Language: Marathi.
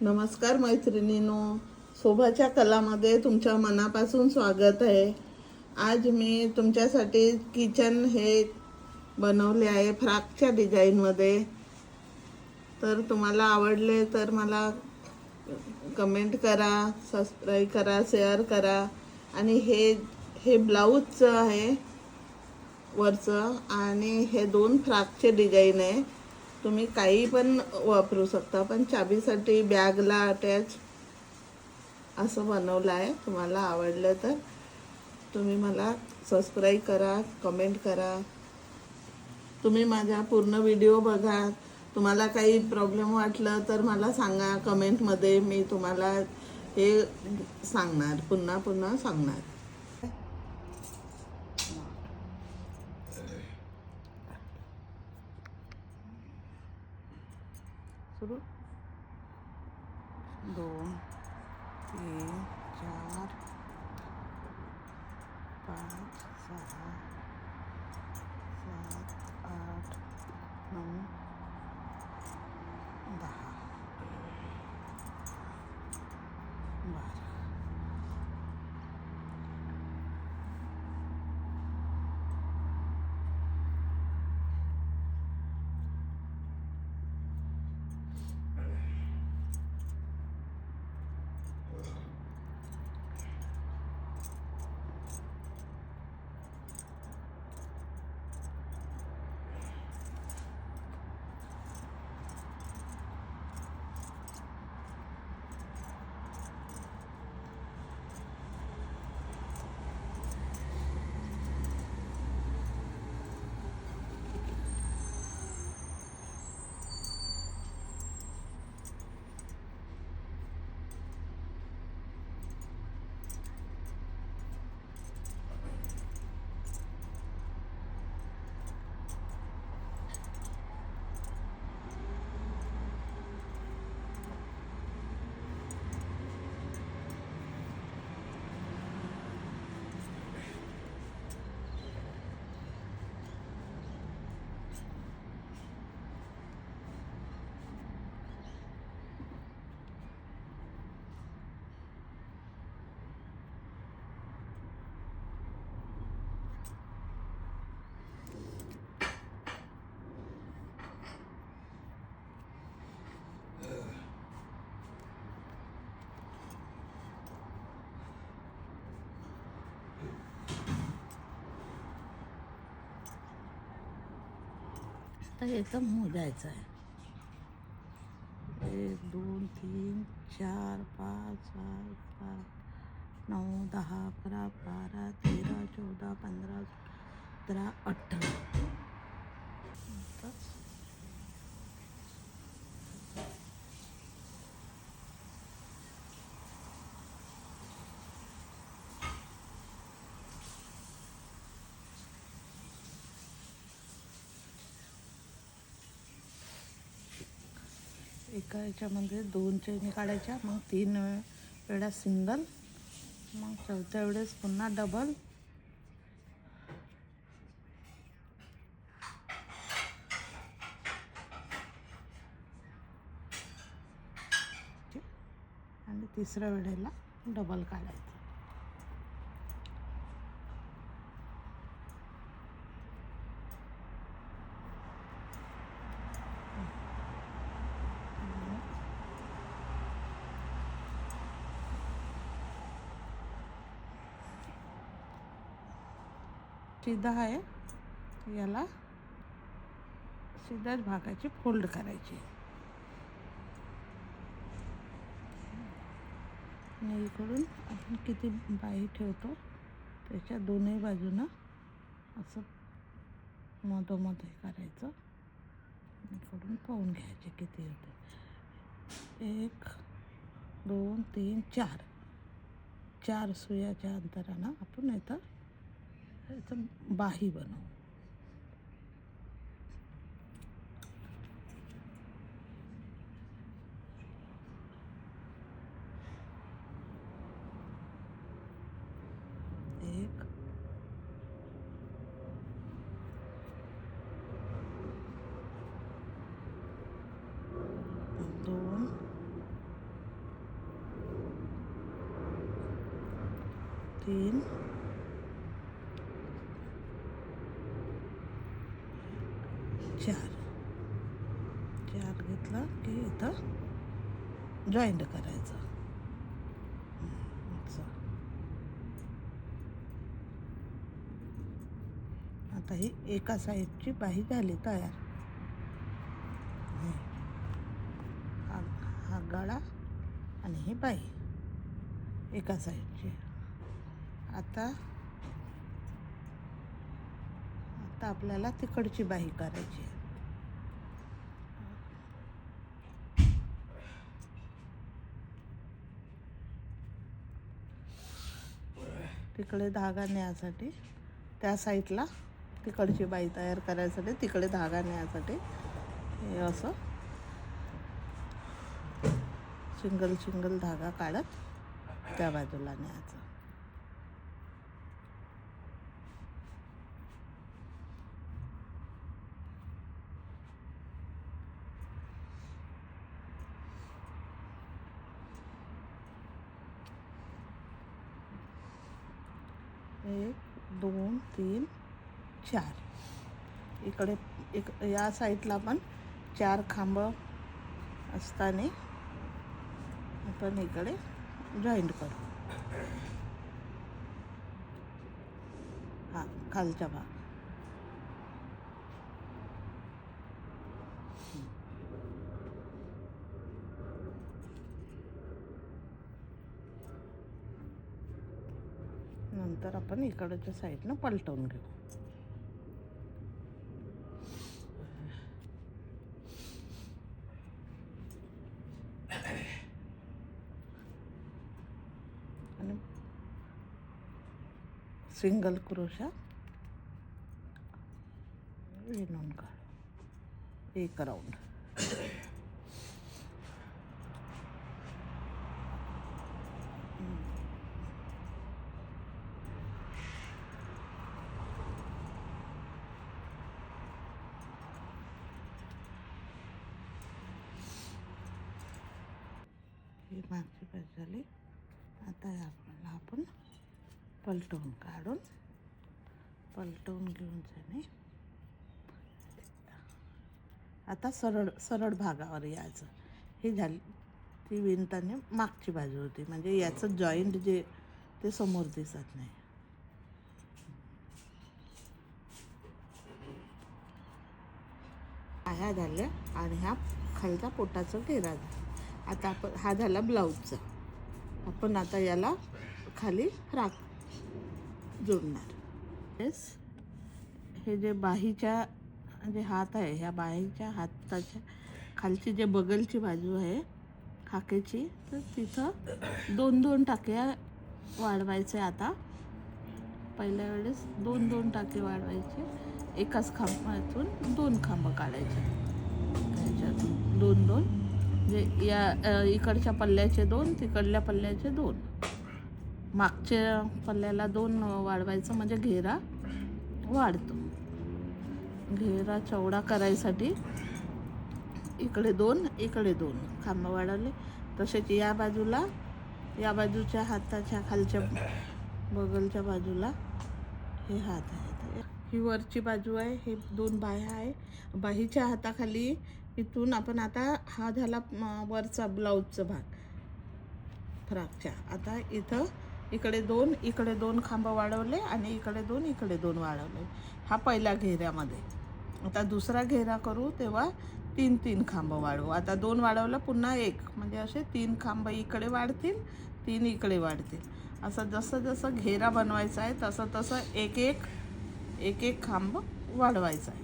नमस्कार मैत्रिणींनो, शोभाच्या कलामध्ये तुमच्या मनापासून स्वागत आहे. आज मी तुमच्यासाठी किचन हे बनवले आहे फ्रॉकच्या डिझाईनमध्ये. तर तुम्हाला आवडले तर मला कमेंट करा, सबस्क्राईब करा, शेअर करा. आणि हे हे ब्लाऊजचं आहे वरचं, आणि हे 2 फ्रॉकचे डिझाईन आहे. तुम्ही काही पण वापरू शकता, पण चाबीसाठी बॅगला अटॅच असं बनवलं आहे. तुम्हाला आवडलं तर तुम्ही मला सबस्क्राईब करा, कमेंट करा. तुम्ही माझा पूर्ण व्हिडिओ बघा. तुम्हाला काही प्रॉब्लेम वाटलं तर मला सांगा कमेंटमध्ये. मी तुम्हाला हे सांगणार, पुन्हा पुन्हा सांगणार. सुरू 2 3 4 5 6 7 8 9 10 12. तर याचं मोजायचं आहे. 1 2 3 4 5 6 7 9 10 11 12 13 14 15 17 18. एका याच्यामध्ये 2 चैनी काढायच्या, मग 3 वेळा सिंगल, मग चौथ्या वेळेस पुन्हा डबल, आणि तिसऱ्या वेळेला डबल काढायचं. सीधा आहे, याला सीधाच भागाची फोल्ड करायची. आणि इकडून आपण किती बाही ठेवतो त्याच्या दोन्ही बाजूनं असं मधोमध हे करायचं. इकडून पाहून घ्यायचे किती होते. 1 2 3 4 4 सुयाच्या अंतरानं आपण इथं याचं बाही बनवू. एक 2 3 4 घेतला की इथं जॉईंट करायचं. आता ही एका साईडची बाही झाली तयार. हा गळा आणि ही बाही एका साईडची. आता आपल्याला तिकडची बाही करायची. तिकडे धागा न्यायसाठी त्या साईडला तिकडची बाही तयार करायसाठी तिकडे धागा न्यायसाठी हे असं सिंगल धागा काढत त्या बाजूला न्यायचं. एक 2 3 4 इकडे या साईडला पण 4 खांब असताना आपण इकडे जॉईंट करू. हा खालचा भाग. नंतर आपण इकडच्या साईडनं पलटवून घेऊ. आणि सिंगल क्रोशा विणून काढू एक राऊंड. ही मागची बाजू झाली. आता आपण पलटवून घेऊन जाणे. आता सरळ भागावर यायचं. ही झाली ती विणताना मागची बाजू होती, म्हणजे याचं जॉईंट जे ते समोर दिसत नाही. ह्या झाल्या आणि हा खालचा पोटाचा घेरा झाला. आता आपण हा झाला ब्लाऊजचा. आपण आता याला खाली फ्रॉक जोडणार. हे जे बाहीच्या जे हात आहे, ह्या बाहीच्या हाताच्या खालची जे बगलची बाजू आहे खाकेची, तर तिथं 2 टाक्या वाढवायचे. आता पहिल्या वेळेस 2 टाके वाढवायचे. एकाच खांबातून 2 खांब काढायचे. त्याच्यातून 2 जे या इकडच्या पल्ल्याचे 2, तिकडल्या पल्ल्याचे 2, मागच्या पल्ल्याला 2 वाढवायचं, म्हणजे घेरा वाढतो. घेरा चौडा करायसाठी इकडे 2 इकडे 2 खांब वाढवले. तसेच या बाजूच्या हाताच्या खालच्या बगलच्या बाजूला हे हात आहेत. ही वरची बाजू आहे. हे 2 बाह्या आहे. बाहीच्या हाताखाली इथून आपण आता हा झाला वरचा ब्लाऊजचा भाग फ्रॉकच्या. आता इकडे 2 खांब वाढवले आणि इकडे 2 वाढवले. हा पहिल्या घेऱ्यामध्ये. आता दुसरा घेरा करू तेव्हा 3 खांब वाढवू. आता 2 वाढवलं पुन्हा 1, म्हणजे असे 3 खांब इकडे वाढतील, 3 इकडे वाढतील. असं जसं घेरा बनवायचा आहे तसं एक खांब वाढवायचा आहे.